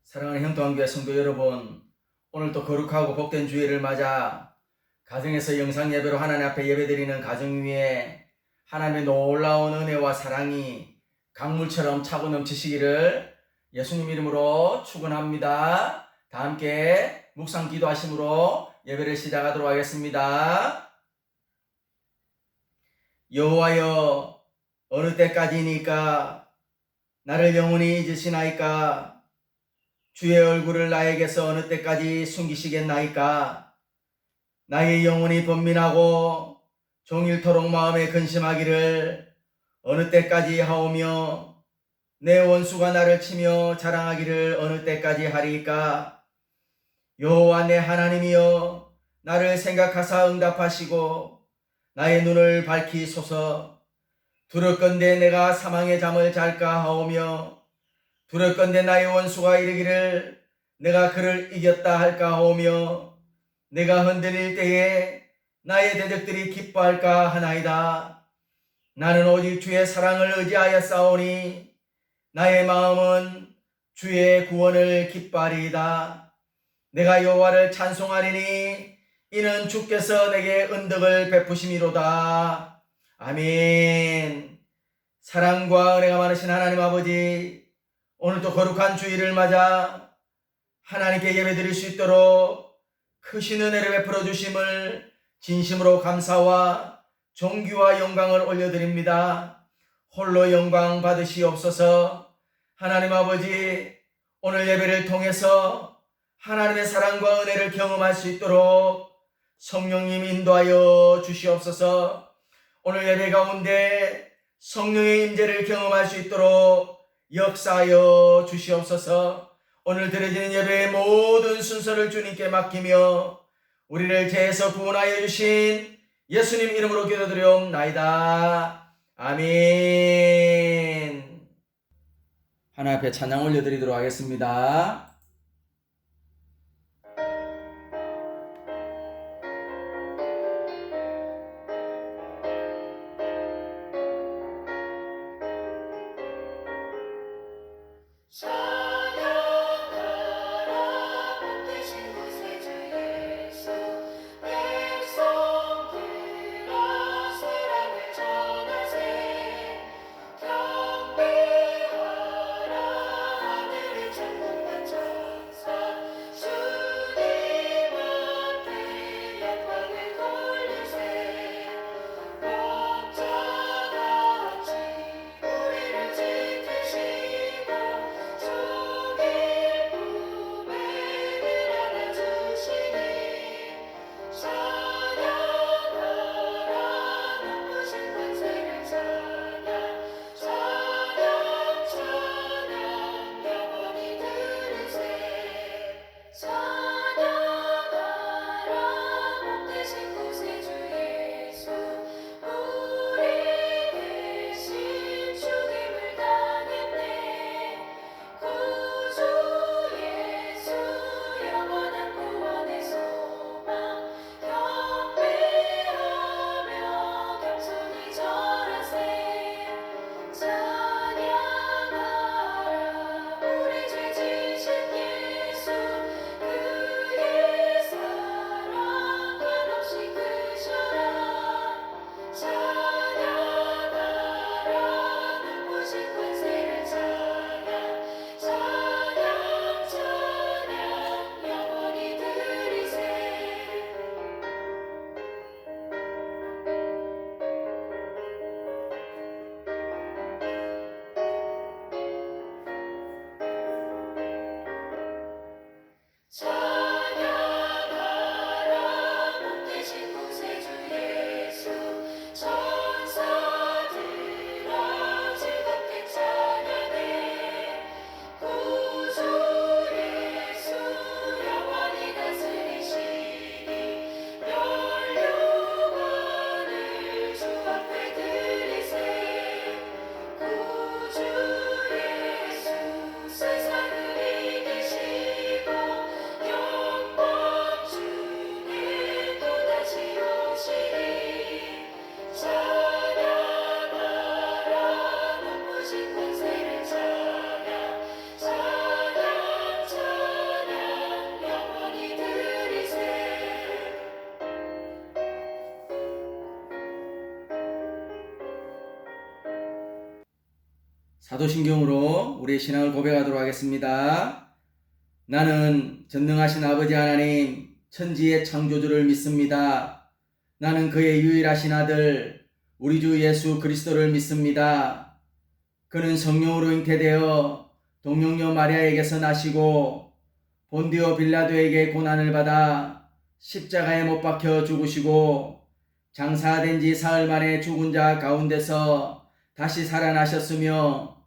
사랑하는 형통한교회 성도 여러분, 오늘도 거룩하고 복된 주일을 맞아 가정에서 영상 예배로 하나님 앞에 예배드리는 가정 위에 하나님의 놀라운 은혜와 사랑이 강물처럼 차고 넘치시기를 예수님 이름으로 축원합니다. 다 함께 묵상 기도하심으로 예배를 시작하도록 하겠습니다. 여호와여, 어느 때까지니까 나를 영원히 잊으시나이까? 주의 얼굴을 나에게서 어느 때까지 숨기시겠나이까? 나의 영혼이 번민하고 종일토록 마음에 근심하기를 어느 때까지 하오며 내 원수가 나를 치며 자랑하기를 어느 때까지 하리까? 여호와 내 하나님이여, 나를 생각하사 응답하시고 나의 눈을 밝히소서. 두렵건대 내가 사망의 잠을 잘까 하오며 두렵건대 나의 원수가 이르기를 내가 그를 이겼다 할까 하오며 내가 흔들릴 때에 나의 대적들이 기뻐할까 하나이다. 나는 오직 주의 사랑을 의지하여 싸우니 나의 마음은 주의 구원을 기뻐하리이다. 내가 여호와를 찬송하리니 이는 주께서 내게 은덕을 베푸심이로다. 아멘. 사랑과 은혜가 많으신 하나님 아버지, 오늘도 거룩한 주일을 맞아 하나님께 예배드릴 수 있도록 크신 은혜를 베풀어 주심을 진심으로 감사와 존귀와 영광을 올려드립니다. 홀로 영광 받으시옵소서. 하나님 아버지, 오늘 예배를 통해서 하나님의 사랑과 은혜를 경험할 수 있도록 성령님 인도하여 주시옵소서. 오늘 예배 가운데 성령의 임재를 경험할 수 있도록 역사하여 주시옵소서. 오늘 드려지는 예배의 모든 순서를 주님께 맡기며 우리를 죄에서 구원하여 주신 예수님 이름으로 기도드리옵나이다. 아멘. 하나님 앞에 찬양 올려드리도록 하겠습니다. 사도신경으로 우리의 신앙을 고백하도록 하겠습니다. 나는 전능하신 아버지 하나님 천지의 창조주를 믿습니다. 나는 그의 유일하신 아들 우리 주 예수 그리스도를 믿습니다. 그는 성령으로 잉태되어 동정녀 마리아에게서 나시고 본디오 빌라도에게 고난을 받아 십자가에 못 박혀 죽으시고 장사된 지 사흘 만에 죽은 자 가운데서 다시 살아나셨으며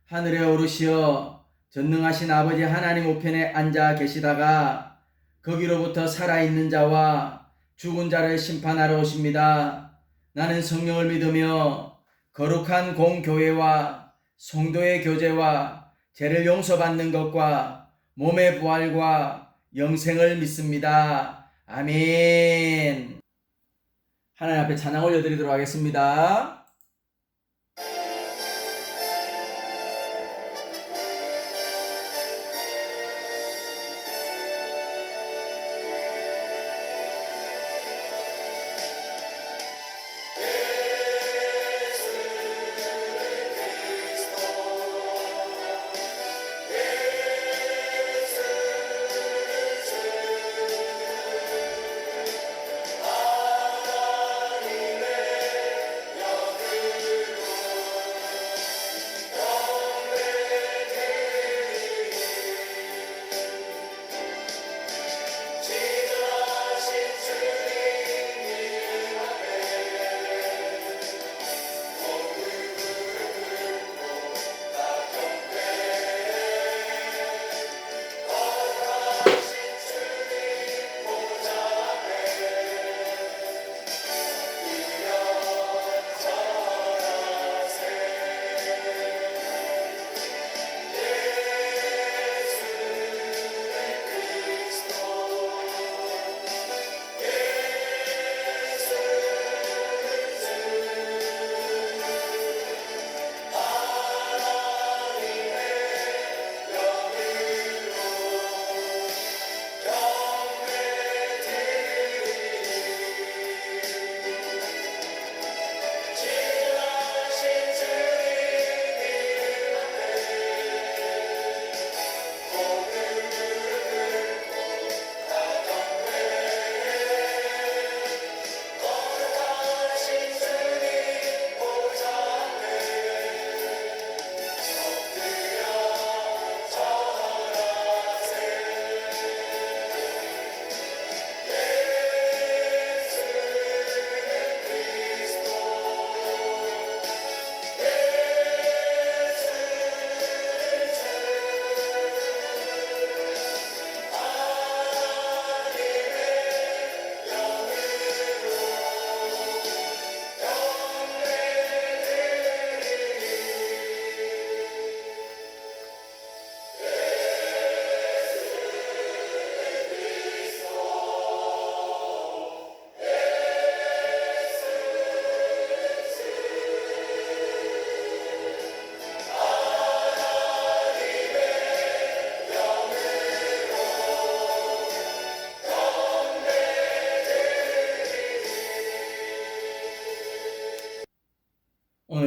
하늘에 오르시어 전능하신 아버지 하나님 우편에 앉아 계시다가 거기로부터 살아있는 자와 죽은 자를 심판하러 오십니다. 나는 성령을 믿으며 거룩한 공교회와 성도의 교제와 죄를 용서받는 것과 몸의 부활과 영생을 믿습니다. 아멘. 하나님 앞에 찬양 올려드리도록 하겠습니다.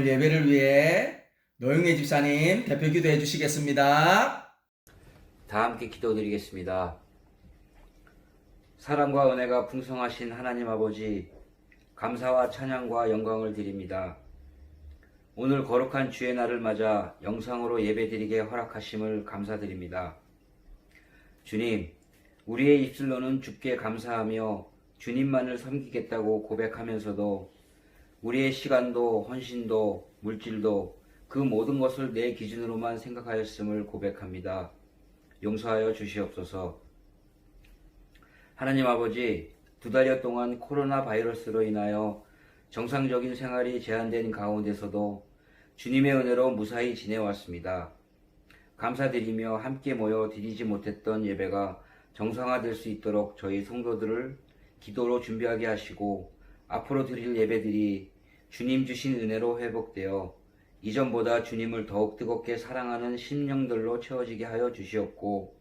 오늘 예배를 위해 노영래 집사님 대표 기도해 주시겠습니다. 다 함께 기도드리겠습니다. 사랑과 은혜가 풍성하신 하나님 아버지, 감사와 찬양과 영광을 드립니다. 오늘 거룩한 주의 날을 맞아 영상으로 예배드리게 허락하심을 감사드립니다. 주님, 우리의 입술로는 주께 감사하며 주님만을 섬기겠다고 고백하면서도 우리의 시간도 헌신도 물질도 그 모든 것을 내 기준으로만 생각하였음을 고백합니다. 용서하여 주시옵소서. 하나님 아버지, 2달여 동안 코로나 바이러스로 인하여 정상적인 생활이 제한된 가운데서도 주님의 은혜로 무사히 지내왔습니다. 감사드리며 함께 모여 드리지 못했던 예배가 정상화될 수 있도록 저희 성도들을 기도로 준비하게 하시고 앞으로 드릴 예배들이 주님 주신 은혜로 회복되어 이전보다 주님을 더욱 뜨겁게 사랑하는 심령들로 채워지게 하여 주시옵고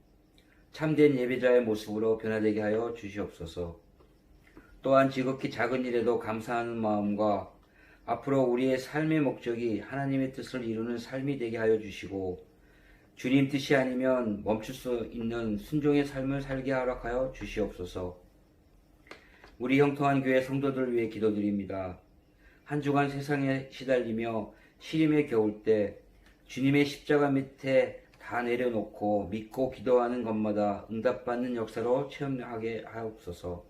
참된 예배자의 모습으로 변화되게 하여 주시옵소서. 또한 지극히 작은 일에도 감사하는 마음과 앞으로 우리의 삶의 목적이 하나님의 뜻을 이루는 삶이 되게 하여 주시고 주님 뜻이 아니면 멈출 수 있는 순종의 삶을 살게 허락하여 주시옵소서. 우리 형통한 교회 성도들을 위해 기도드립니다. 한 주간 세상에 시달리며 시림에 겨울 때 주님의 십자가 밑에 다 내려놓고 믿고 기도하는 것마다 응답받는 역사로 체험하게 하옵소서.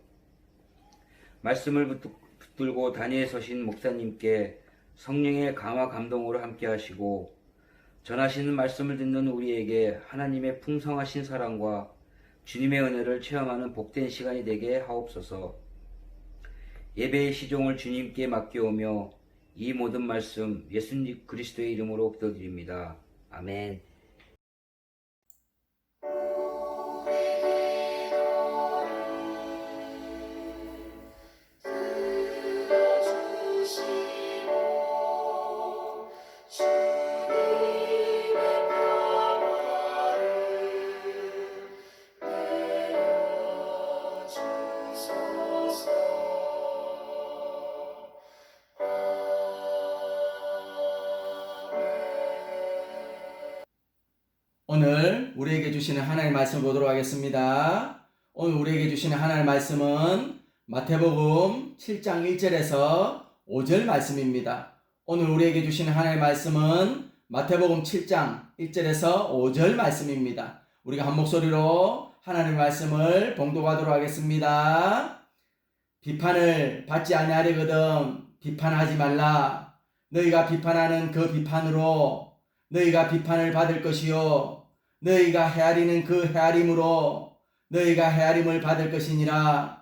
말씀을 붙들고 단위에 서신 목사님께 성령의 감화 감동으로 함께 하시고 전하시는 말씀을 듣는 우리에게 하나님의 풍성하신 사랑과 주님의 은혜를 체험하는 복된 시간이 되게 하옵소서. 예배의 시종을 주님께 맡겨오며 이 모든 말씀 예수님 그리스도의 이름으로 기도드립니다. 아멘. 오늘 우리에게 주시는 하나님의 말씀을 보도록 하겠습니다. 오늘 우리에게 주시는 하나님의 말씀은 마태복음 7장 1절에서 5절 말씀입니다. 오늘 우리에게 주시는 하나님의 말씀은 마태복음 7장 1절에서 5절 말씀입니다. 우리가 한 목소리로 하나님의 말씀을 봉독하도록 하겠습니다. 비판을 받지 아니하려거든 비판하지 말라. 너희가 비판하는 그 비판으로 너희가 비판을 받을 것이요 너희가 헤아리는 그 헤아림으로 너희가 헤아림을 받을 것이니라.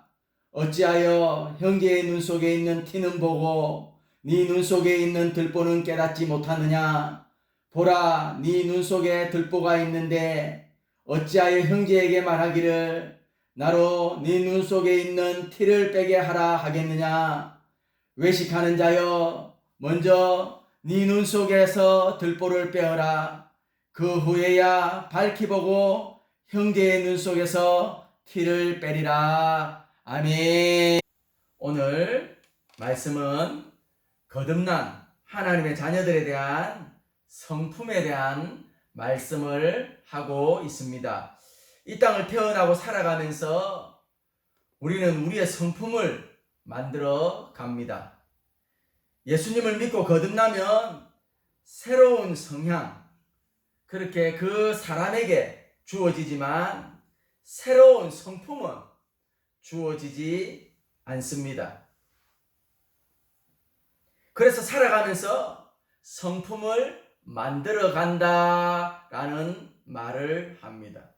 어찌하여 형제의 눈 속에 있는 티는 보고 네 눈 속에 있는 들보는 깨닫지 못하느냐. 보라, 네 눈 속에 들보가 있는데 어찌하여 형제에게 말하기를 나로 네 눈 속에 있는 티를 빼게 하라 하겠느냐. 외식하는 자여, 먼저 네 눈 속에서 들보를 빼어라. 그 후에야 밝히 보고 형제의 눈 속에서 티를 빼리라. 아멘. 오늘 말씀은 거듭난 하나님의 자녀들에 대한 성품에 대한 말씀을 하고 있습니다. 이 땅을 태어나고 살아가면서 우리는 우리의 성품을 만들어 갑니다. 예수님을 믿고 거듭나면 새로운 성향, 그렇게 그 사람에게 주어지지만 새로운 성품은 주어지지 않습니다. 그래서 살아가면서 성품을 만들어 간다라는 말을 합니다.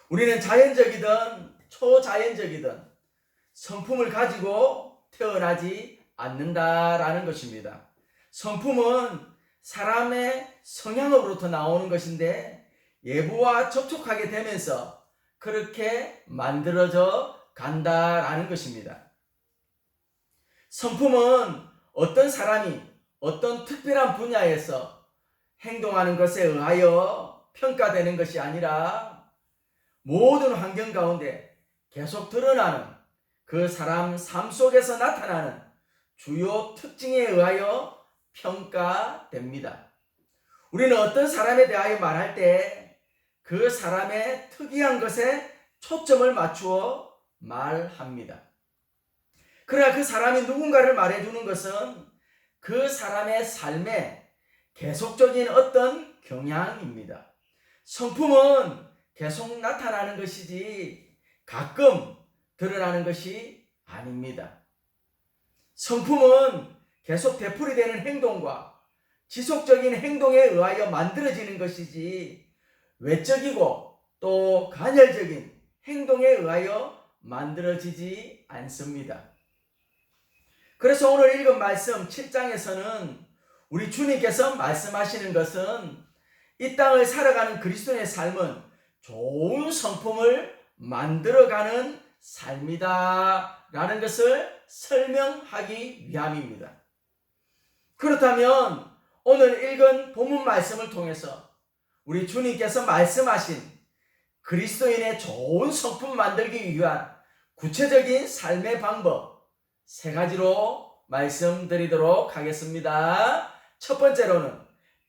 우리는 자연적이든 초자연적이든 성품을 가지고 태어나지 않는다라는 것입니다. 성품은 사람의 성향으로부터 나오는 것인데 예부와 접촉하게 되면서 그렇게 만들어져 간다라는 것입니다. 성품은 어떤 사람이 어떤 특별한 분야에서 행동하는 것에 의하여 평가되는 것이 아니라 모든 환경 가운데 계속 드러나는 그 사람 삶 속에서 나타나는 주요 특징에 의하여 평가됩니다. 우리는 어떤 사람에 대하여 말할 때 그 사람의 특이한 것에 초점을 맞추어 말합니다. 그러나 그 사람이 누군가를 말해주는 것은 그 사람의 삶에 계속적인 어떤 경향입니다. 성품은 계속 나타나는 것이지 가끔 드러나는 것이 아닙니다. 성품은 계속 되풀이되는 행동과 지속적인 행동에 의하여 만들어지는 것이지 외적이고 또 간헐적인 행동에 의하여 만들어지지 않습니다. 그래서 오늘 읽은 말씀 7장에서는 우리 주님께서 말씀하시는 것은 이 땅을 살아가는 그리스도인의 삶은 좋은 성품을 만들어가는 삶이다 라는 것을 설명하기 위함입니다. 그렇다면 오늘 읽은 본문 말씀을 통해서 우리 주님께서 말씀하신 그리스도인의 좋은 성품 만들기 위한 구체적인 삶의 방법 3가지로 말씀드리도록 하겠습니다. 첫 번째로는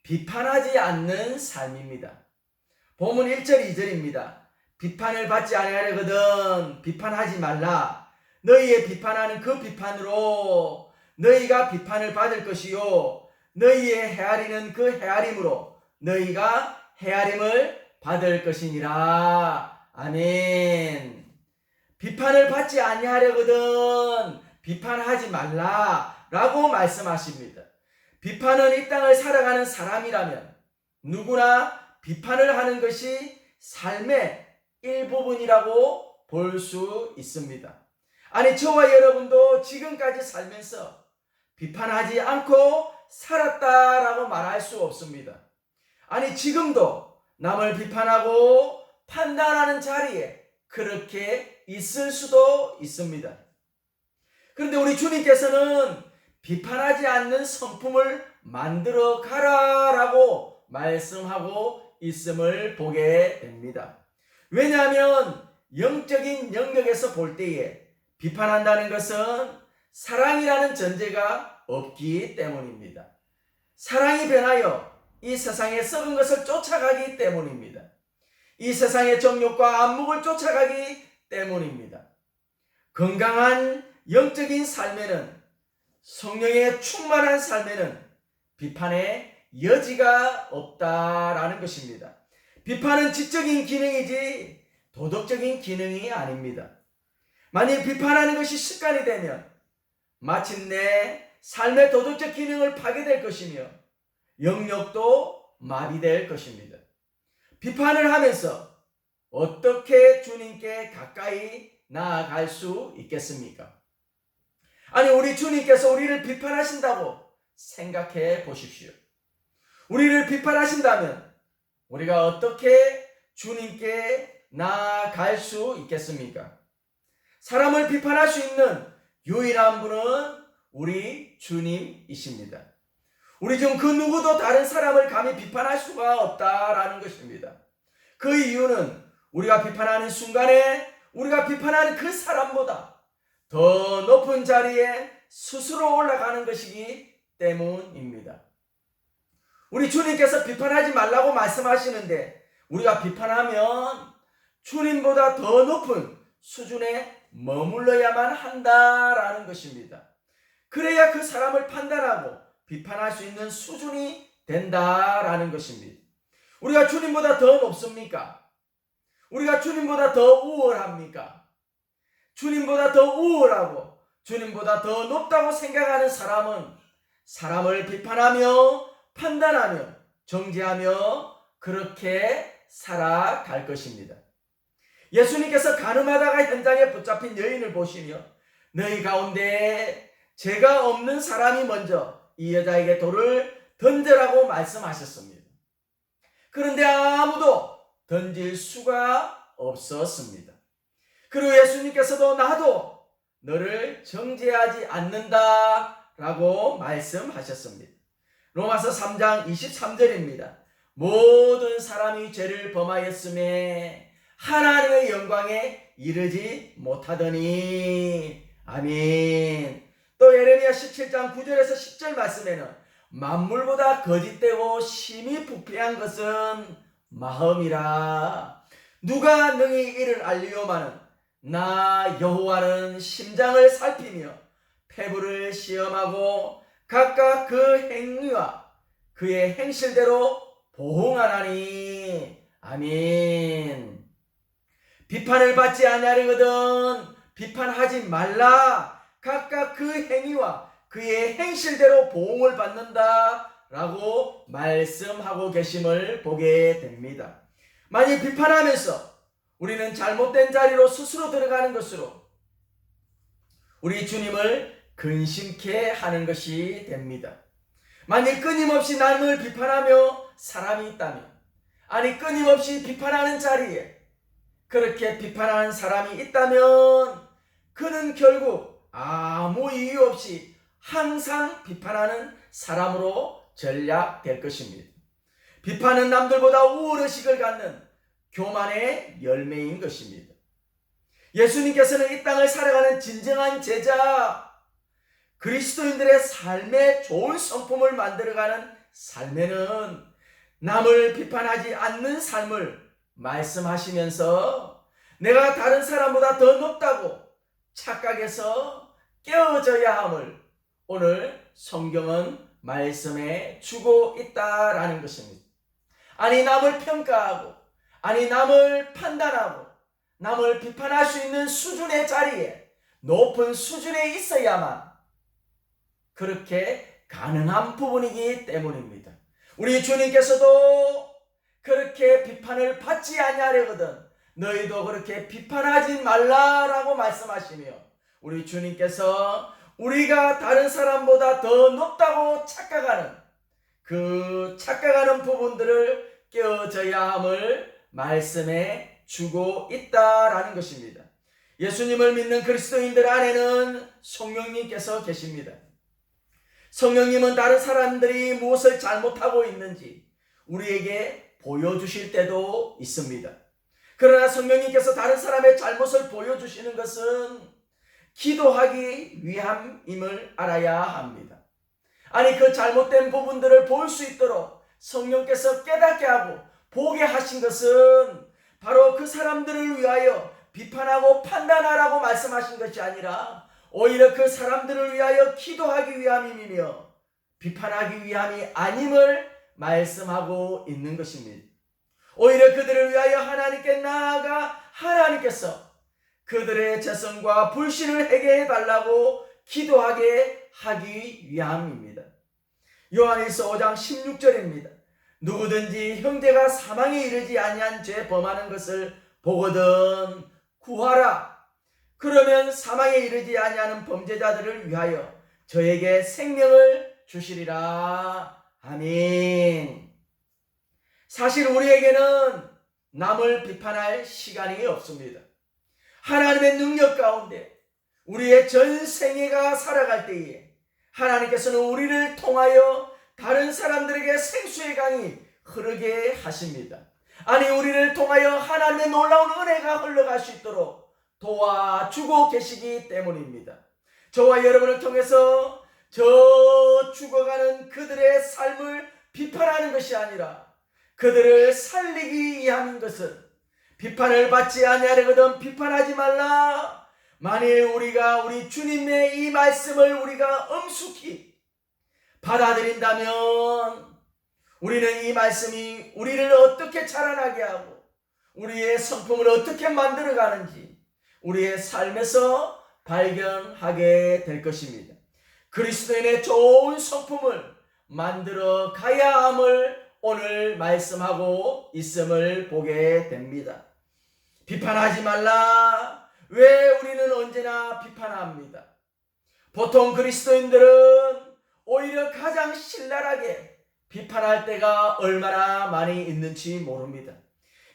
비판하지 않는 삶입니다. 본문 1절 2절입니다. 비판을 받지 아니하려거든 비판하지 말라. 너희의 비판하는 그 비판으로 너희가 비판을 받을 것이요 너희의 헤아리는 그 헤아림으로 너희가 헤아림을 받을 것이니라. 아멘. 비판을 받지 아니하려거든 비판하지 말라 라고 말씀하십니다. 비판은 이 땅을 살아가는 사람이라면 누구나 비판을 하는 것이 삶의 일부분이라고 볼 수 있습니다. 아니 저와 여러분도 지금까지 살면서 비판하지 않고 살았다라고 말할 수 없습니다. 아니 지금도 남을 비판하고 판단하는 자리에 그렇게 있을 수도 있습니다. 그런데 우리 주님께서는 비판하지 않는 성품을 만들어 가라라고 말씀하고 있음을 보게 됩니다. 왜냐하면 영적인 영역에서 볼 때에 비판한다는 것은 사랑이라는 전제가 없기 때문입니다. 사랑이 변하여 이 세상의 썩은 것을 쫓아가기 때문입니다. 이 세상의 정욕과 안목을 쫓아가기 때문입니다. 건강한 영적인 삶에는 성령의 충만한 삶에는 비판의 여지가 없다라는 것입니다. 비판은 지적인 기능이지 도덕적인 기능이 아닙니다. 만일 비판하는 것이 습관이 되면 마침내 삶의 도덕적 기능을 파괴될 것이며 영역도 마비될 것입니다. 비판을 하면서 어떻게 주님께 가까이 나아갈 수 있겠습니까? 아니 우리 주님께서 우리를 비판하신다고 생각해 보십시오. 우리를 비판하신다면 우리가 어떻게 주님께 나아갈 수 있겠습니까? 사람을 비판할 수 있는 유일한 분은 우리 주님이십니다. 우리 중 그 누구도 다른 사람을 감히 비판할 수가 없다라는 것입니다. 그 이유는 우리가 비판하는 순간에 우리가 비판하는 그 사람보다 더 높은 자리에 스스로 올라가는 것이기 때문입니다. 우리 주님께서 비판하지 말라고 말씀하시는데 우리가 비판하면 주님보다 더 높은 수준에 머물러야만 한다라는 것입니다. 그래야 그 사람을 판단하고 비판할 수 있는 수준이 된다라는 것입니다. 우리가 주님보다 더 높습니까? 우리가 주님보다 더 우월합니까? 주님보다 더 우월하고 주님보다 더 높다고 생각하는 사람은 사람을 비판하며 판단하며 정죄하며 그렇게 살아갈 것입니다. 예수님께서 가늠하다가 현장에 붙잡힌 여인을 보시며 너희 가운데 죄가 없는 사람이 먼저 이 여자에게 돌을 던져라고 말씀하셨습니다. 그런데 아무도 던질 수가 없었습니다. 그리고 예수님께서도 나도 너를 정죄하지 않는다라고 말씀하셨습니다. 로마서 3장 23절입니다. 모든 사람이 죄를 범하였음에 하나님의 영광에 이르지 못하더니 아멘. 또 예레미야 17장 9절에서 10절 말씀에는 만물보다 거짓되고 심히 부패한 것은 마음이라. 누가 능히 이를 알리오마는 나 여호와는 심장을 살피며 폐부를 시험하고 각각 그 행위와 그의 행실대로 보응하나니 아멘. 비판을 받지 아니하려거든 비판하지 말라. 각각 그 행위와 그의 행실대로 보응을 받는다라고 말씀하고 계심을 보게 됩니다. 만일 비판하면서 우리는 잘못된 자리로 스스로 들어가는 것으로 우리 주님을 근심케 하는 것이 됩니다. 만일 끊임없이 남을 비판하며 사람이 있다면 아니 끊임없이 비판하는 자리에 그렇게 비판하는 사람이 있다면 그는 결국 아무 이유 없이 항상 비판하는 사람으로 전락될 것입니다. 비판은 남들보다 우월의식을 갖는 교만의 열매인 것입니다. 예수님께서는 이 땅을 살아가는 진정한 제자, 그리스도인들의 삶에 좋은 성품을 만들어가는 삶에는 남을 비판하지 않는 삶을 말씀하시면서 내가 다른 사람보다 더 높다고 착각해서 깨어져야 함을 오늘 성경은 말씀해 주고 있다라는 것입니다. 아니, 남을 평가하고, 아니, 남을 판단하고, 남을 비판할 수 있는 수준의 자리에, 높은 수준에 있어야만 그렇게 가능한 부분이기 때문입니다. 우리 주님께서도 그렇게 비판을 받지 아니하려거든 너희도 그렇게 비판하지 말라라고 말씀하시며, 우리 주님께서 우리가 다른 사람보다 더 높다고 착각하는 그 착각하는 부분들을 깨어져야 함을 말씀해 주고 있다라는 것입니다. 예수님을 믿는 그리스도인들 안에는 성령님께서 계십니다. 성령님은 다른 사람들이 무엇을 잘못하고 있는지 우리에게 보여주실 때도 있습니다. 그러나 성령님께서 다른 사람의 잘못을 보여주시는 것은 기도하기 위함임을 알아야 합니다. 아니, 그 잘못된 부분들을 볼 수 있도록 성령께서 깨닫게 하고 보게 하신 것은 바로 그 사람들을 위하여 비판하고 판단하라고 말씀하신 것이 아니라 오히려 그 사람들을 위하여 기도하기 위함이며 비판하기 위함이 아님을 말씀하고 있는 것입니다. 오히려 그들을 위하여 하나님께 나아가 하나님께서 그들의 죄성과 불신을 해결해 달라고 기도하게 하기 위함입니다. 요한일서 5장 16절입니다. 누구든지 형제가 사망에 이르지 아니한 죄 범하는 것을 보거든 구하라. 그러면 사망에 이르지 아니하는 범죄자들을 위하여 저에게 생명을 주시리라. 아멘. 사실 우리에게는 남을 비판할 시간이 없습니다. 하나님의 능력 가운데 우리의 전 생애가 살아갈 때에 하나님께서는 우리를 통하여 다른 사람들에게 생수의 강이 흐르게 하십니다. 아니, 우리를 통하여 하나님의 놀라운 은혜가 흘러갈 수 있도록 도와주고 계시기 때문입니다. 저와 여러분을 통해서 저 죽어가는 그들의 삶을 비판하는 것이 아니라 그들을 살리기 위함인 것은 비판을 받지 아니하려거든 비판하지 말라. 만일 우리가 우리 주님의 이 말씀을 우리가 엄숙히 받아들인다면 우리는 이 말씀이 우리를 어떻게 자라나게 하고 우리의 성품을 어떻게 만들어가는지 우리의 삶에서 발견하게 될 것입니다. 그리스도인의 좋은 성품을 만들어 가야 함을 오늘 말씀하고 있음을 보게 됩니다. 비판하지 말라. 왜 우리는 언제나 비판합니다. 보통 그리스도인들은 오히려 가장 신랄하게 비판할 때가 얼마나 많이 있는지 모릅니다.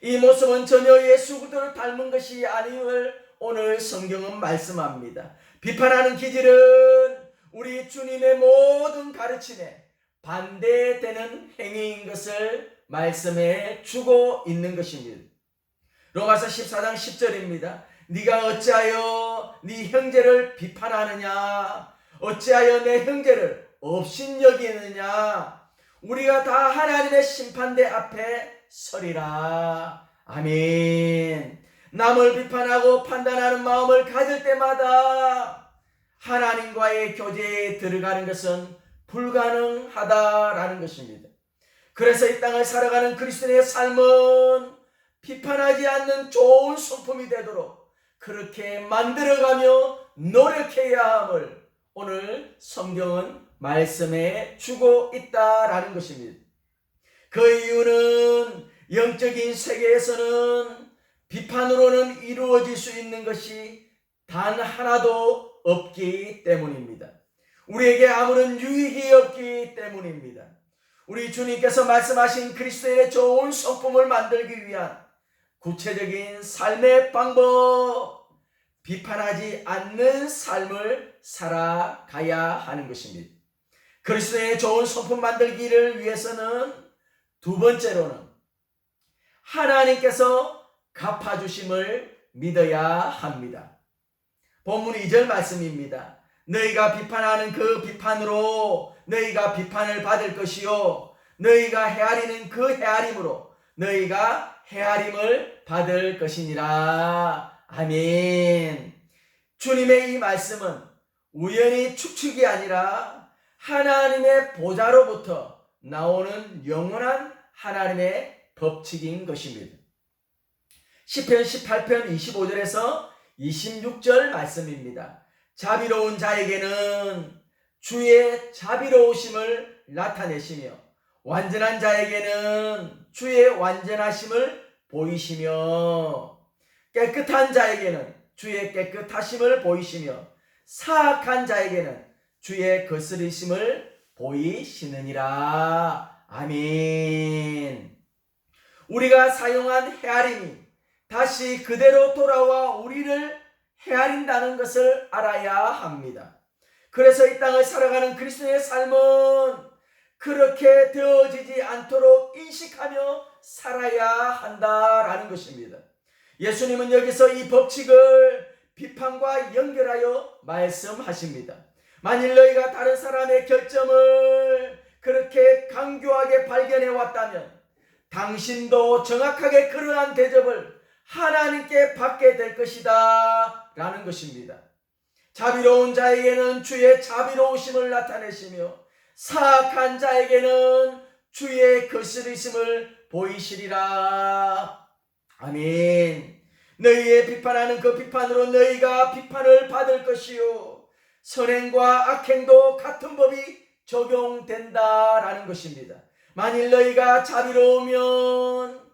이 모습은 전혀 예수 그리스도를 닮은 것이 아님을 오늘 성경은 말씀합니다. 비판하는 기질은 우리 주님의 모든 가르침에 반대되는 행위인 것을 말씀해 주고 있는 것입니다. 로마서 14장 10절입니다. 네가 어찌하여 네 형제를 비판하느냐? 어찌하여 내 형제를 업신여기느냐? 우리가 다 하나님의 심판대 앞에 서리라. 아멘. 남을 비판하고 판단하는 마음을 가질 때마다 하나님과의 교제에 들어가는 것은 불가능하다라는 것입니다. 그래서 이 땅을 살아가는 그리스도인의 삶은 비판하지 않는 좋은 성품이 되도록 그렇게 만들어가며 노력해야 함을 오늘 성경은 말씀해 주고 있다라는 것입니다. 그 이유는 영적인 세계에서는 비판으로는 이루어질 수 있는 것이 단 하나도 없기 때문입니다. 우리에게 아무런 유익이 없기 때문입니다. 우리 주님께서 말씀하신 그리스도인의 좋은 성품을 만들기 위한 구체적인 삶의 방법, 비판하지 않는 삶을 살아가야 하는 것입니다. 그리스도의 좋은 성품 만들기를 위해서는 두 번째로는 하나님께서 갚아주심을 믿어야 합니다. 본문 2절 말씀입니다. 너희가 비판하는 그 비판으로 너희가 비판을 받을 것이요 너희가 헤아리는 그 헤아림으로 너희가 헤아림을 받을 것이니라. 아멘. 주님의 이 말씀은 우연히 축축이 아니라 하나님의 보좌로부터 나오는 영원한 하나님의 법칙인 것입니다. 시편 18편 25절에서 26절 말씀입니다. 자비로운 자에게는 주의 자비로우심을 나타내시며 완전한 자에게는 주의 완전하심을 보이시며 깨끗한 자에게는 주의 깨끗하심을 보이시며 사악한 자에게는 주의 거스르심을 보이시느니라. 아멘. 우리가 사용한 헤아림이 다시 그대로 돌아와 우리를 헤아린다는 것을 알아야 합니다. 그래서 이 땅을 살아가는 그리스도의 삶은 그렇게 되어지지 않도록 인식하며 살아야 한다라는 것입니다. 예수님은 여기서 이 법칙을 비판과 연결하여 말씀하십니다. 만일 너희가 다른 사람의 결점을 그렇게 강교하게 발견해 왔다면 당신도 정확하게 그러한 대접을 하나님께 받게 될 것이다 라는 것입니다. 자비로운 자에게는 주의 자비로우심을 나타내시며 사악한 자에게는 주의 거스르심을 보이시리라. 아멘. 너희의 비판하는 그 비판으로 너희가 비판을 받을 것이요 선행과 악행도 같은 법이 적용된다라는 것입니다. 만일 너희가 자비로우면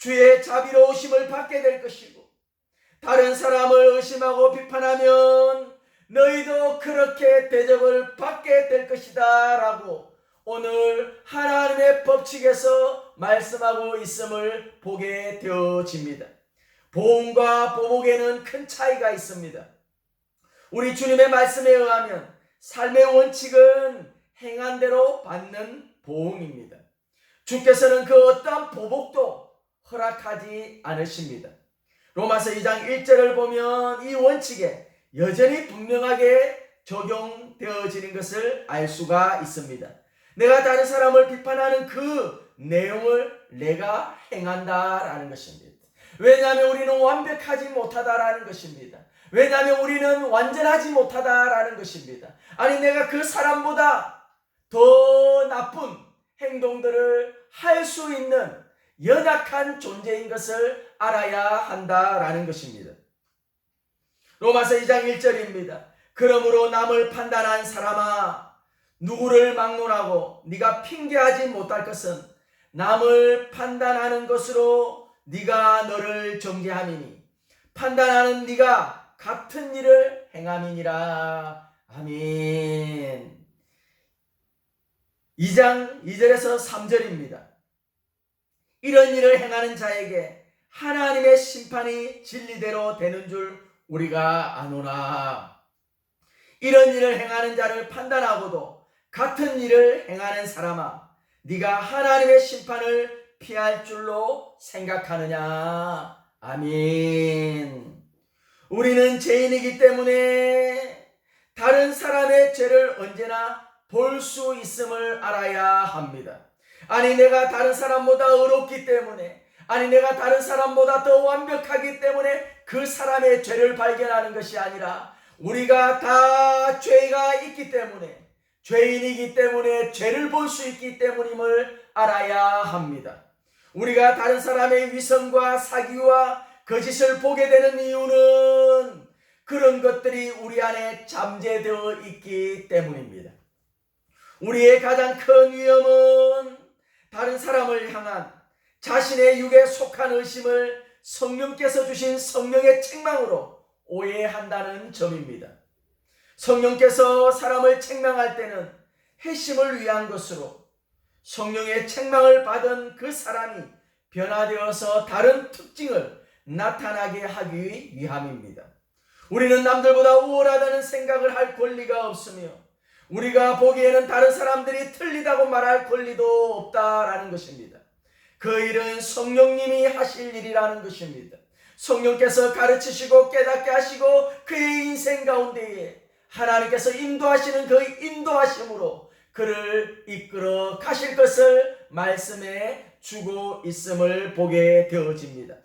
주의 자비로우심을 받게 될 것이고 다른 사람을 의심하고 비판하면 너희도 그렇게 대접을 받게 될 것이다 라고 오늘 하나님의 법칙에서 말씀하고 있음을 보게 되어집니다. 보응과 보복에는 큰 차이가 있습니다. 우리 주님의 말씀에 의하면 삶의 원칙은 행한 대로 받는 보응입니다. 주께서는 그 어떠한 보복도 허락하지 않으십니다. 로마서 2장 1절을 보면 이 원칙에 여전히 분명하게 적용되어지는 것을 알 수가 있습니다. 내가 다른 사람을 비판하는 그 내용을 내가 행한다라는 것입니다. 왜냐하면 우리는 완벽하지 못하다라는 것입니다. 왜냐하면 우리는 완전하지 못하다라는 것입니다. 아니 내가 그 사람보다 더 나쁜 행동들을 할 수 있는 연약한 존재인 것을 알아야 한다라는 것입니다. 로마서 2장 1절입니다. 그러므로 남을 판단한 사람아 누구를 막론하고 네가 핑계하지 못할 것은 남을 판단하는 것으로 네가 너를 정죄함이니 판단하는 네가 같은 일을 행함이니라. 아멘. 2장 2절에서 3절입니다. 이런 일을 행하는 자에게 하나님의 심판이 진리대로 되는 줄 우리가 아노나. 이런 일을 행하는 자를 판단하고도 같은 일을 행하는 사람아 네가 하나님의 심판을 피할 줄로 생각하느냐. 아멘. 우리는 죄인이기 때문에 다른 사람의 죄를 언제나 볼 수 있음을 알아야 합니다. 아니 내가 다른 사람보다 의롭기 때문에 아니 내가 다른 사람보다 더 완벽하기 때문에 그 사람의 죄를 발견하는 것이 아니라 우리가 다 죄가 있기 때문에 죄인이기 때문에 죄를 볼 수 있기 때문임을 알아야 합니다. 우리가 다른 사람의 위선과 사기와 거짓을 보게 되는 이유는 그런 것들이 우리 안에 잠재되어 있기 때문입니다. 우리의 가장 큰 위험은 다른 사람을 향한 자신의 육에 속한 의심을 성령께서 주신 성령의 책망으로 오해한다는 점입니다. 성령께서 사람을 책망할 때는 회심을 위한 것으로 성령의 책망을 받은 그 사람이 변화되어서 다른 특징을 나타나게 하기 위함입니다. 우리는 남들보다 우월하다는 생각을 할 권리가 없으며 우리가 보기에는 다른 사람들이 틀리다고 말할 권리도 없다라는 것입니다. 그 일은 성령님이 하실 일이라는 것입니다. 성령께서 가르치시고 깨닫게 하시고 그의 인생 가운데에 하나님께서 인도하시는 그 인도하심으로 그를 이끌어 가실 것을 말씀해 주고 있음을 보게 되어집니다.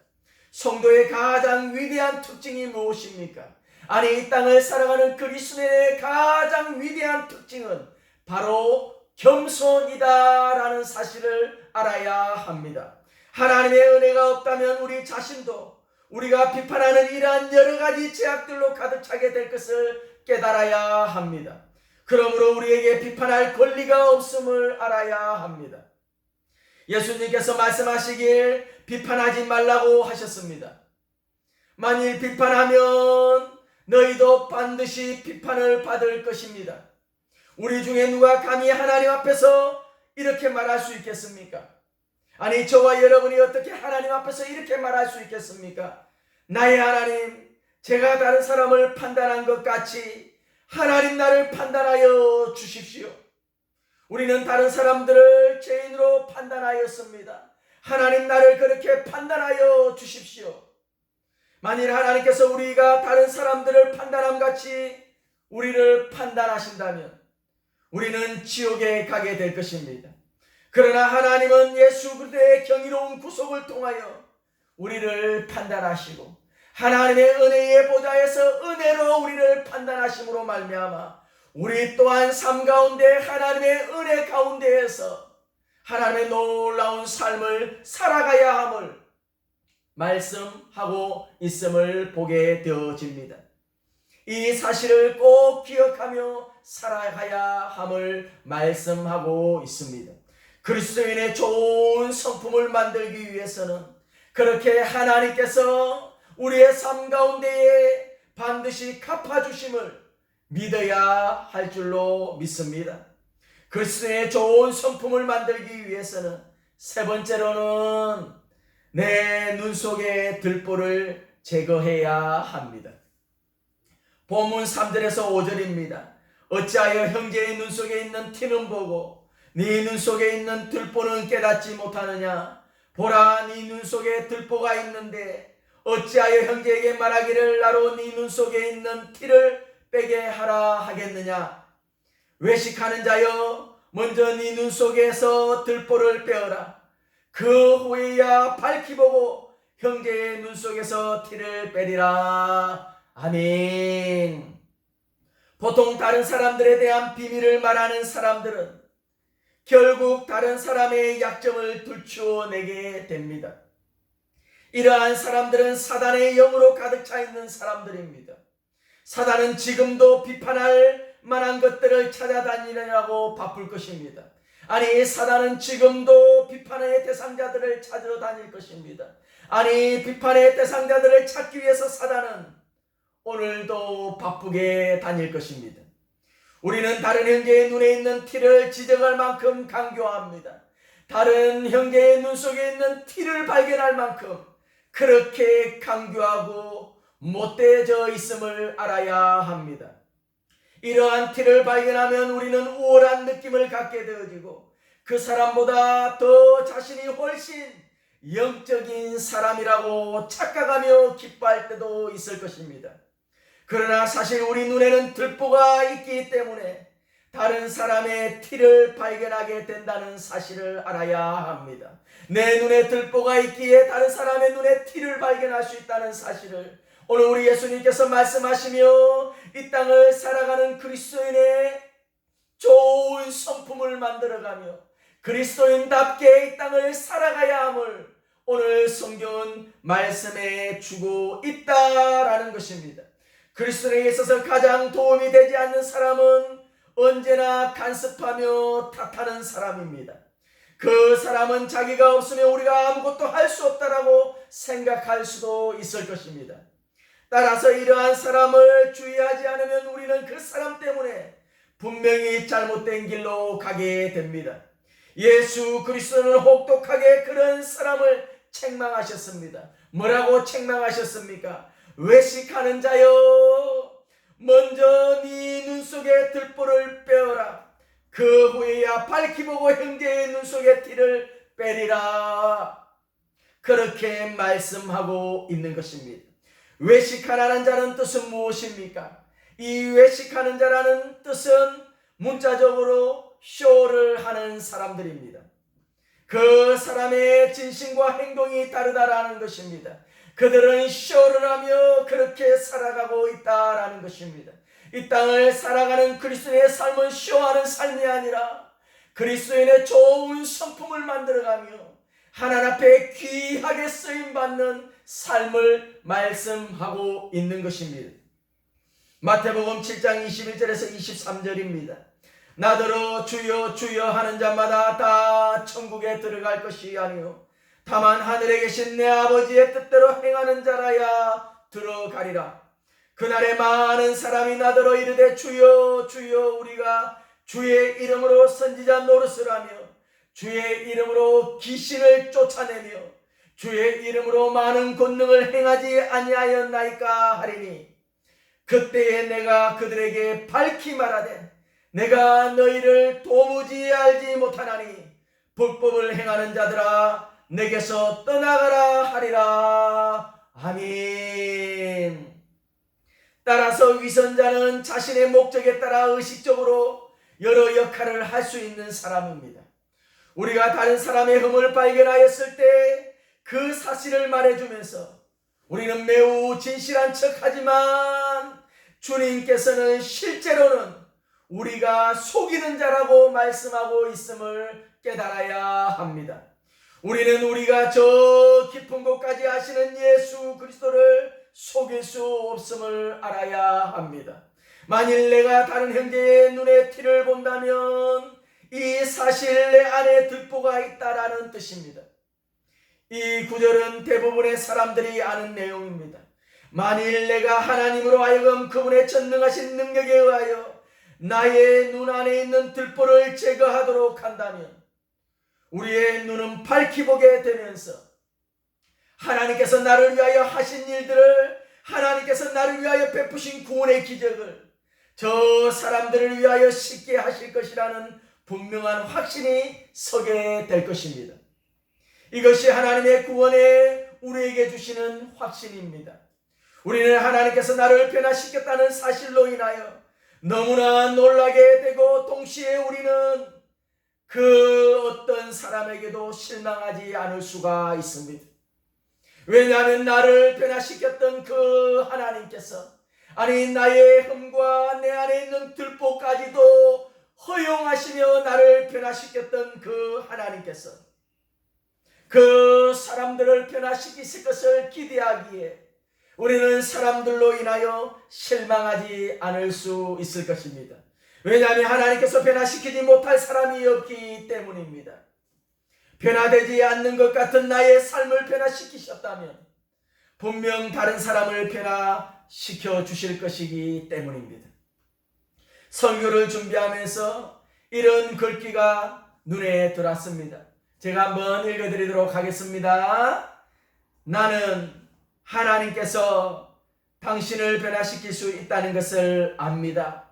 성도의 가장 위대한 특징이 무엇입니까? 아니, 이 땅을 살아가는 그리스도인의 가장 위대한 특징은 바로 겸손이다라는 사실을 알아야 합니다. 하나님의 은혜가 없다면 우리 자신도 우리가 비판하는 이러한 여러 가지 제약들로 가득 차게 될 것을 깨달아야 합니다. 그러므로 우리에게 비판할 권리가 없음을 알아야 합니다. 예수님께서 말씀하시길 비판하지 말라고 하셨습니다. 만일 비판하면 너희도 반드시 비판을 받을 것입니다. 우리 중에 누가 감히 하나님 앞에서 이렇게 말할 수 있겠습니까? 아니, 저와 여러분이 어떻게 하나님 앞에서 이렇게 말할 수 있겠습니까? 나의 하나님, 제가 다른 사람을 판단한 것 같이 하나님 나를 판단하여 주십시오. 우리는 다른 사람들을 죄인으로 판단하였습니다. 하나님 나를 그렇게 판단하여 주십시오. 만일 하나님께서 우리가 다른 사람들을 판단함 같이 우리를 판단하신다면 우리는 지옥에 가게 될 것입니다. 그러나 하나님은 예수 그리스도의 경이로운 구속을 통하여 우리를 판단하시고 하나님의 은혜의 보좌에서 은혜로 우리를 판단하심으로 말미암아 우리 또한 삶 가운데 하나님의 은혜 가운데에서 하나님의 놀라운 삶을 살아가야 함을 말씀하고 있음을 보게 되어집니다. 이 사실을 꼭 기억하며 살아가야 함을 말씀하고 있습니다. 그리스도인의 좋은 성품을 만들기 위해서는 그렇게 하나님께서 우리의 삶 가운데에 반드시 갚아주심을 믿어야 할 줄로 믿습니다. 그리스도의 좋은 성품을 만들기 위해서는 세 번째로는 내 눈 속의 들보를 제거해야 합니다. 본문 3절에서 5절입니다. 어찌하여 형제의 눈 속에 있는 티는 보고 네 눈 속에 있는 들보는 깨닫지 못하느냐? 보라, 네 눈 속에 들보가 있는데 어찌하여 형제에게 말하기를 나로 네 눈 속에 있는 티를 빼게 하라 하겠느냐? 외식하는 자여, 먼저 네 눈 속에서 들보를 빼어라. 그 후에야 밝히 보고 형제의 눈 속에서 티를 빼리라. 아멘. 보통 다른 사람들에 대한 비밀을 말하는 사람들은 결국 다른 사람의 약점을 들추어내게 됩니다. 이러한 사람들은 사단의 영으로 가득 차 있는 사람들입니다. 사단은 지금도 비판할 만한 것들을 찾아다니느라고 바쁠 것입니다. 아니, 사단은 지금도 비판의 대상자들을 찾으러 다닐 것입니다. 아니, 비판의 대상자들을 찾기 위해서 사단은 오늘도 바쁘게 다닐 것입니다. 우리는 다른 형제의 눈에 있는 티를 지적할 만큼 강조합니다. 다른 형제의 눈 속에 있는 티를 발견할 만큼 그렇게 강조하고 못되어져 있음을 알아야 합니다. 이러한 티를 발견하면 우리는 우월한 느낌을 갖게 되어지고 그 사람보다 더 자신이 훨씬 영적인 사람이라고 착각하며 기뻐할 때도 있을 것입니다. 그러나 사실 우리 눈에는 들보가 있기 때문에 다른 사람의 티를 발견하게 된다는 사실을 알아야 합니다. 내 눈에 들보가 있기에 다른 사람의 눈에 티를 발견할 수 있다는 사실을 오늘 우리 예수님께서 말씀하시며 이 땅을 살아가는 그리스도인의 좋은 성품을 만들어가며 그리스도인답게 이 땅을 살아가야 함을 오늘 성경은 말씀해 주고 있다라는 것입니다. 그리스도인에게 있어서 가장 도움이 되지 않는 사람은 언제나 간섭하며 탓하는 사람입니다. 그 사람은 자기가 없으면 우리가 아무것도 할 수 없다라고 생각할 수도 있을 것입니다. 따라서 이러한 사람을 주의하지 않으면 우리는 그 사람 때문에 분명히 잘못된 길로 가게 됩니다. 예수 그리스도는 혹독하게 그런 사람을 책망하셨습니다. 뭐라고 책망하셨습니까? 외식하는 자여, 먼저 네 눈 속에 들보를 빼어라. 그 후에야 밝히 보고 형제의 눈 속에 티를 빼리라. 그렇게 말씀하고 있는 것입니다. 외식하라는 자는 뜻은 무엇입니까? 이 외식하는 자라는 뜻은 문자적으로 쇼를 하는 사람들입니다. 그 사람의 진심과 행동이 다르다라는 것입니다. 그들은 쇼를 하며 그렇게 살아가고 있다라는 것입니다. 이 땅을 살아가는 그리스도인의 삶은 쇼하는 삶이 아니라 그리스도인의 좋은 성품을 만들어가며 하나님 앞에 귀하게 쓰임받는 삶을 말씀하고 있는 것입니다. 마태복음 7장 21절에서 23절입니다. 나더러 주여 주여 하는 자마다 다 천국에 들어갈 것이 아니요 다만 하늘에 계신 내 아버지의 뜻대로 행하는 자라야 들어가리라. 그날에 많은 사람이 나더러 이르되 주여 주여 우리가 주의 이름으로 선지자 노릇을 하며 주의 이름으로 귀신을 쫓아내며 주의 이름으로 많은 권능을 행하지 아니하였나이까 하리니 그때에 내가 그들에게 밝히 말하되 내가 너희를 도무지 알지 못하나니 불법을 행하는 자들아 내게서 떠나가라 하리라. 아멘. 따라서 위선자는 자신의 목적에 따라 의식적으로 여러 역할을 할 수 있는 사람입니다. 우리가 다른 사람의 흠을 발견하였을 때 그 사실을 말해주면서 우리는 매우 진실한 척하지만 주님께서는 실제로는 우리가 속이는 자라고 말씀하고 있음을 깨달아야 합니다. 우리는 우리가 저 깊은 곳까지 하시는 예수 그리스도를 속일 수 없음을 알아야 합니다. 만일 내가 다른 형제의 눈에 티를 본다면 이 사실 내 안에 들보가 있다라는 뜻입니다. 이 구절은 대부분의 사람들이 아는 내용입니다. 만일 내가 하나님으로 하여금 그분의 전능하신 능력에 의하여 나의 눈 안에 있는 들보를 제거하도록 한다면 우리의 눈은 밝히 보게 되면서 하나님께서 나를 위하여 하신 일들을, 하나님께서 나를 위하여 베푸신 구원의 기적을 저 사람들을 위하여 쉽게 하실 것이라는 분명한 확신이 서게 될 것입니다. 이것이 하나님의 구원에 우리에게 주시는 확신입니다. 우리는 하나님께서 나를 변화시켰다는 사실로 인하여 너무나 놀라게 되고 동시에 우리는 그 어떤 사람에게도 실망하지 않을 수가 있습니다. 왜냐하면 나를 변화시켰던 그 하나님께서 아니 나의 흠과 내 안에 있는 들보까지도 허용하시며 나를 변화시켰던 그 하나님께서 그 사람들을 변화시키실 것을 기대하기에 우리는 사람들로 인하여 실망하지 않을 수 있을 것입니다. 왜냐하면 하나님께서 변화시키지 못할 사람이 없기 때문입니다. 변화되지 않는 것 같은 나의 삶을 변화시키셨다면 분명 다른 사람을 변화시켜 주실 것이기 때문입니다. 설교를 준비하면서 이런 글귀가 눈에 들어왔습니다. 제가 한번 읽어드리도록 하겠습니다. 나는 하나님께서 당신을 변화시킬 수 있다는 것을 압니다.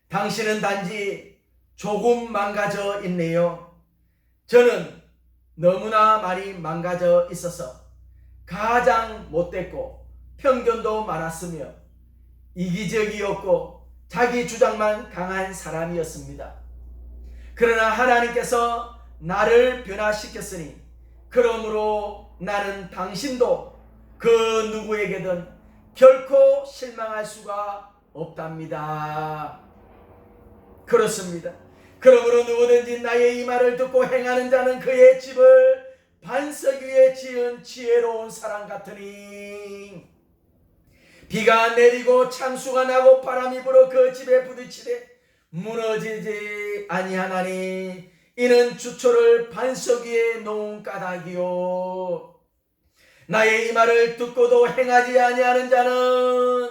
당신은 단지 조금 망가져 있네요. 저는 너무나 많이 망가져 있어서 가장 못됐고 편견도 많았으며 이기적이었고 자기 주장만 강한 사람이었습니다. 그러나 하나님께서 나를 변화시켰으니 그러므로 나는 당신도 그 누구에게든 결코 실망할 수가 없답니다. 그렇습니다. 그러므로 누구든지 나의 이 말을 듣고 행하는 자는 그의 집을 반석 위에 지은 지혜로운 사람 같으니 비가 내리고 창수가 나고 바람이 불어 그 집에 부딪히되 무너지지 아니하나니 이는 주초를 반석 위에 놓은 까닭이요. 나의 이 말을 듣고도 행하지 아니하는 자는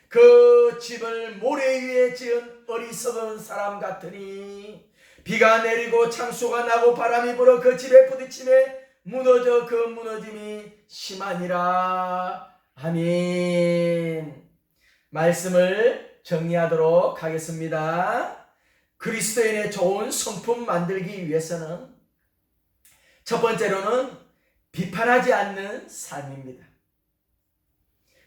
그 집을 모래 위에 지은 어리석은 사람 같으니 비가 내리고 창수가 나고 바람이 불어 그 집에 부딪히매 무너져 그 무너짐이 심하니라. 아멘. 말씀을 정리하도록 하겠습니다. 그리스도인의 좋은 성품 만들기 위해서는 첫 번째로는 비판하지 않는 삶입니다.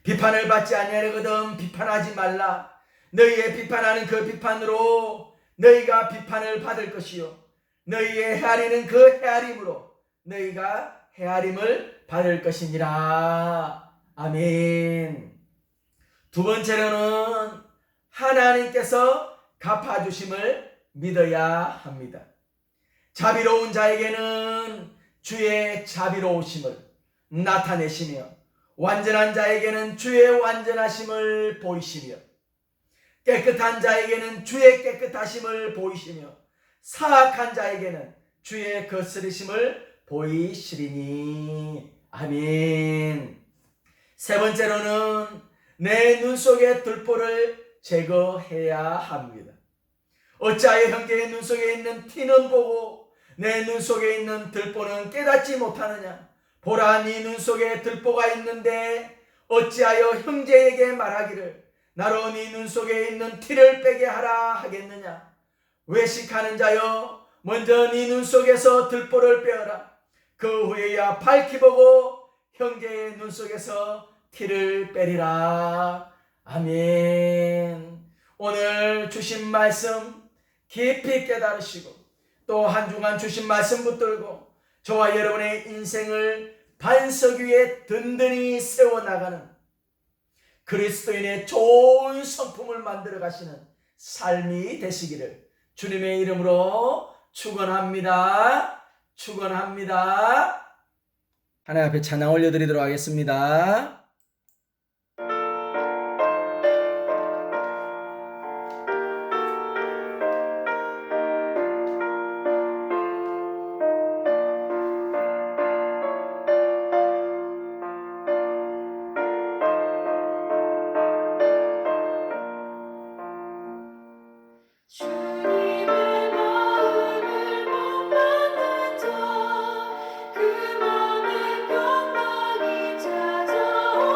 비판을 받지 아니하려거든 비판하지 말라. 너희의 비판하는 그 비판으로 너희가 비판을 받을 것이요 너희의 헤아리는 그 헤아림으로 너희가 헤아림을 받을 것이니라. 아멘. 두 번째로는 하나님께서 갚아주심을 믿어야 합니다. 자비로운 자에게는 주의 자비로우심을 나타내시며 완전한 자에게는 주의 완전하심을 보이시며 깨끗한 자에게는 주의 깨끗하심을 보이시며 사악한 자에게는 주의 거스르심을 보이시리니. 아멘. 세 번째로는 내 눈 속의 들보를 제거해야 합니다. 어찌하여 형제의 눈 속에 있는 티는 보고 내 눈 속에 있는 들보는 깨닫지 못하느냐. 보라, 네 눈 속에 들보가 있는데 어찌하여 형제에게 말하기를 나로 네 눈 속에 있는 티를 빼게 하라 하겠느냐. 외식하는 자여, 먼저 네 눈 속에서 들보를 빼어라. 그 후에야 밝히 보고 형제의 눈 속에서 티를 빼리라. 아멘. 오늘 주신 말씀 깊이 깨달으시고 또 한 주간 주신 말씀 붙들고 저와 여러분의 인생을 반석 위에 든든히 세워나가는 그리스도인의 좋은 성품을 만들어 가시는 삶이 되시기를 주님의 이름으로 축원합니다. 축원합니다. 하나님 앞에 찬양 올려드리도록 하겠습니다. 주님의 마음을 못 만난 자 그 맘에 평강이 찾아오리라.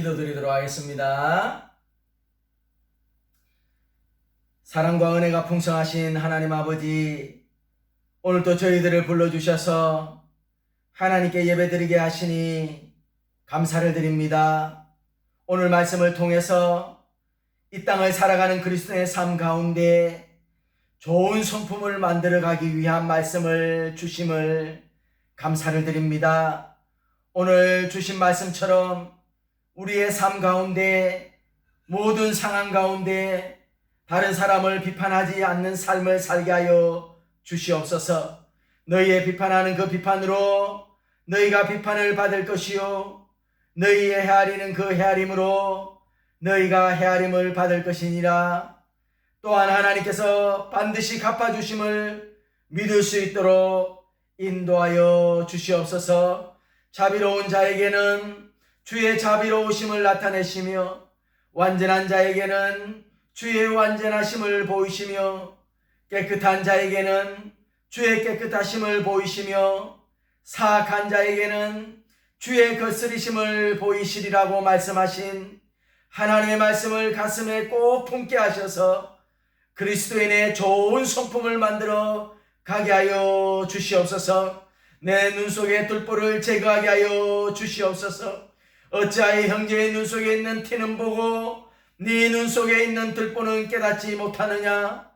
기도드리도록 하겠습니다. 사랑과 은혜가 풍성하신 하나님 아버지, 오늘도 저희들을 불러주셔서 하나님께 예배드리게 하시니 감사를 드립니다. 오늘 말씀을 통해서 이 땅을 살아가는 그리스도의 삶 가운데 좋은 성품을 만들어가기 위한 말씀을 주심을 감사를 드립니다. 오늘 주신 말씀처럼 우리의 삶 가운데 모든 상황 가운데 다른 사람을 비판하지 않는 삶을 살게 하여 주시옵소서. 너희의 비판하는 그 비판으로 너희가 비판을 받을 것이요 너희의 헤아리는 그 헤아림으로 너희가 헤아림을 받을 것이니라. 또한 하나님께서 반드시 갚아주심을 믿을 수 있도록 인도하여 주시옵소서. 자비로운 자에게는 주의 자비로우심을 나타내시며 완전한 자에게는 주의 완전하심을 보이시며 깨끗한 자에게는 주의 깨끗하심을 보이시며 사악한 자에게는 주의 거스리심을 보이시리라고 말씀하신 하나님의 말씀을 가슴에 꼭 품게 하셔서 그리스도인의 좋은 성품을 만들어 가게 하여 주시옵소서. 내 눈 속의 들보를 제거하게 하여 주시옵소서. 어찌하여 형제의 눈 속에 있는 티는 보고 네 눈 속에 있는 들보는 깨닫지 못하느냐?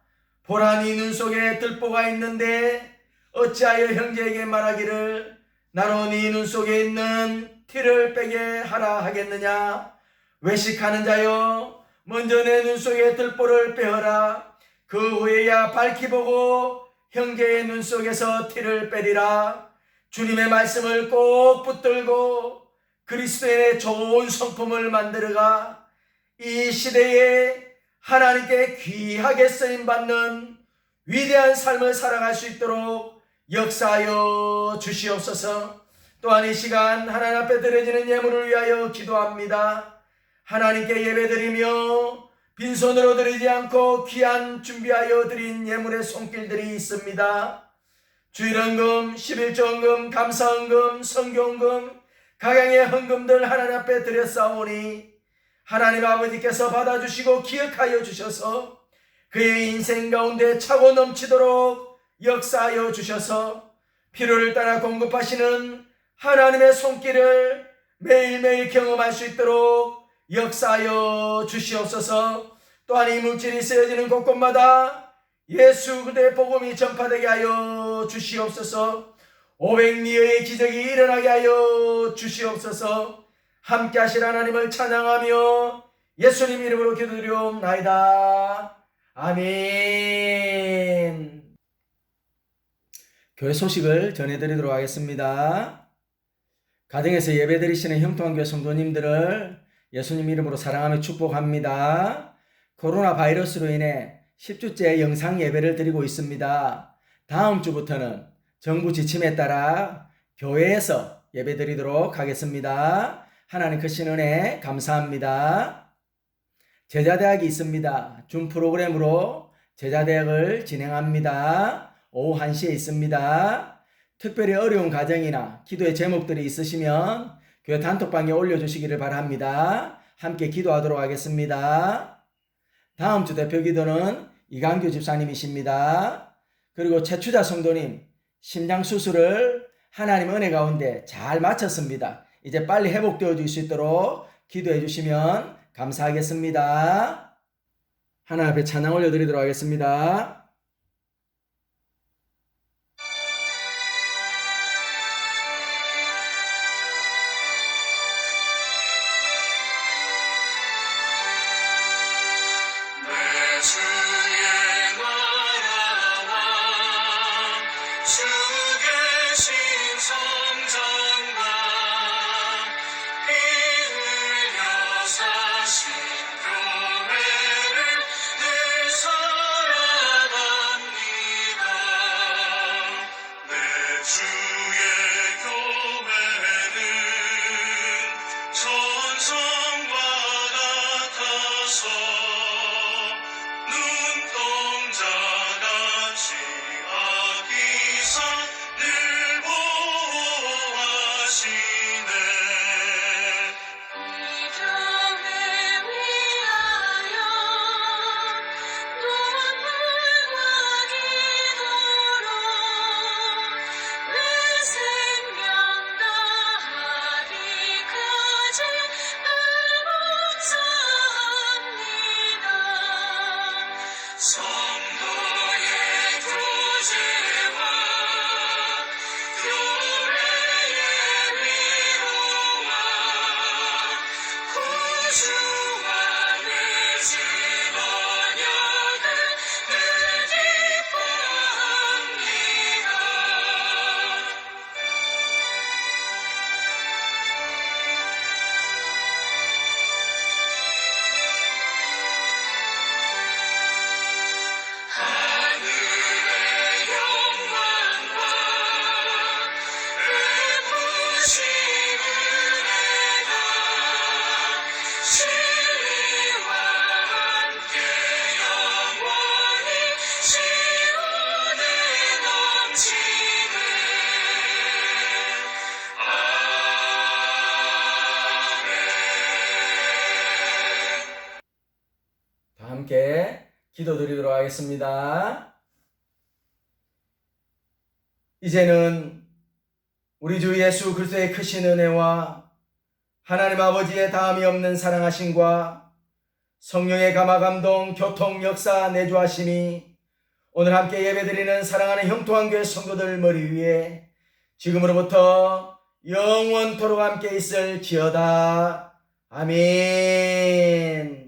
보라, 네 눈 속에 들보가 있는데 어찌하여 형제에게 말하기를 나로 네 눈 속에 있는 티를 빼게 하라 하겠느냐? 외식하는 자여, 먼저 내 눈 속에 들보를 빼어라. 그 후에야 밝히 보고 형제의 눈 속에서 티를 빼리라. 주님의 말씀을 꼭 붙들고 그리스도의 좋은 성품을 만들어가 이 시대에 하나님께 귀하게 쓰임받는 위대한 삶을 살아갈 수 있도록 역사하여 주시옵소서. 또한 이 시간 하나님 앞에 드려지는 예물을 위하여 기도합니다. 하나님께 예배드리며 빈손으로 드리지 않고 귀한 준비하여 드린 예물의 손길들이 있습니다. 주일헌금, 11조헌금, 감사헌금, 성교헌금, 각양의 헌금들 하나님 앞에 드렸사오니 하나님 아버지께서 받아주시고 기억하여 주셔서 그의 인생 가운데 차고 넘치도록 역사하여 주셔서 필요를 따라 공급하시는 하나님의 손길을 매일매일 경험할 수 있도록 역사하여 주시옵소서. 또한 이 물질이 쓰여지는 곳곳마다 예수 그리스도의 복음이 전파되게 하여 주시옵소서. 500리의 기적이 일어나게 하여 주시옵소서. 함께 하실 하나님을 찬양하며 예수님 이름으로 기도드리옵나이다. 아멘. 교회 소식을 전해드리도록 하겠습니다. 가정에서 예배드리시는 형통한 교회 성도님들을 예수님 이름으로 사랑하며 축복합니다. 코로나 바이러스로 인해 10주째 영상 예배를 드리고 있습니다. 다음 주부터는 정부 지침에 따라 교회에서 예배 드리도록 하겠습니다. 하나님 크신 은혜 감사합니다. 제자대학이 있습니다. 줌 프로그램으로 제자대학을 진행합니다. 오후 1시에 있습니다. 특별히 어려운 가정이나 기도의 제목들이 있으시면 교회 단톡방에 올려주시기를 바랍니다. 함께 기도하도록 하겠습니다. 다음 주 대표 기도는 이강규 집사님이십니다. 그리고 최추자 성도님 심장 수술을 하나님 은혜 가운데 잘 마쳤습니다. 이제 빨리 회복되어질 수 있도록 기도해 주시면 감사하겠습니다. 하나님 앞에 찬양 올려드리도록 하겠습니다. 신교회를 늘 살아가 성도의 교제와 교회의 위로와 구주와 내 집언약을 늘 기뻐합니다. 하늘의 영광과 베푸신 은혜가 진리와 함께 영원히 시온에 넘치네. 아멘. 다 함께 기도드리도록 하겠습니다. 이제는 우리 주 예수 그리스도의 크신 은혜와 하나님 아버지의 다함이 없는 사랑하심과 성령의 감화 감동 교통 역사 내주하심이 오늘 함께 예배드리는 사랑하는 형통한 교회 성도들 머리 위에 지금으로부터 영원토록 함께 있을지어다. 아멘.